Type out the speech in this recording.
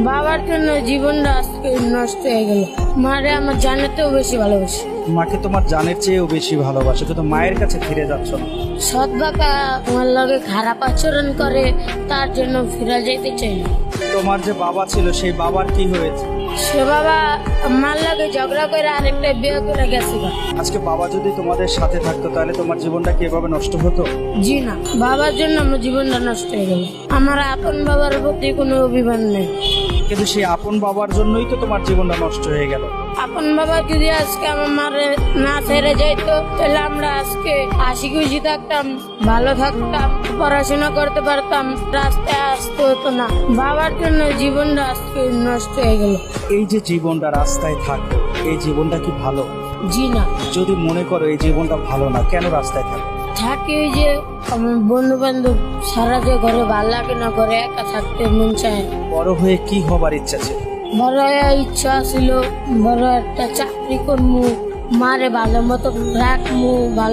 বাবার জন্য জীবনটা আজকে নষ্ট হয়ে গেল। মারে আমার জানাতেও বেশি ভালোবাসি। মাকে তোমার জানের চেয়েও বেশি ভালোবাসো, কিন্তু মায়ের কাছে ফিরে যাচ্ছ না। সৎ বাবা আমার লগে খারাপ আচরণ করে, তার জন্য ফিরে যেতে চাই না। তোমার যে বাবা ছিল সেই বাবার কি হয়েছে? সে বাবা আমার লগে ঝগড়া করে আরেকটা বিয়ে করে গেছে। আজকে বাবা যদি তোমাদের সাথে থাকতো তাহলে তোমার জীবনটা কি এভাবে নষ্ট হতো? জি না, বাবার জন্য আমার জীবনটা নষ্ট হয়ে গেল। আমার আপন বাবার প্রতি কোনো অভিমান নেই। কিন্তু সেই আপন বাবার জন্যই তো তোমার জীবনটা নষ্ট হয়ে গেল। আপন বাবা যদি আজকে আমার মারে না ছেড়ে যাইতো, তাহলে আমরা আজকে হাসি খুশি থাকতাম, ভালো থাকতাম, পড়াশোনা করতে পারতাম, রাস্তায় আসতে হতো না। বাবার জন্য জীবনটা আজকে নষ্ট হয়ে গেল। এই যে জীবনটা রাস্তায় থাকো, এই জীবনটা কি ভালো? জি না। যদি মনে করো এই জীবনটা ভালো না, কেন রাস্তায় থাকো? থাকি ওই যে আমার বন্ধু বান্ধব সারা যে ঘরে ভালো লাগে না, ঘরে একা থাকতে মন চায়। বড় হয়ে কি হবার ইচ্ছা ছিল? বড় ইচ্ছা ছিল বড় একটা চাকরি করবো, মারে ভালো মতো রাখবো, ভালো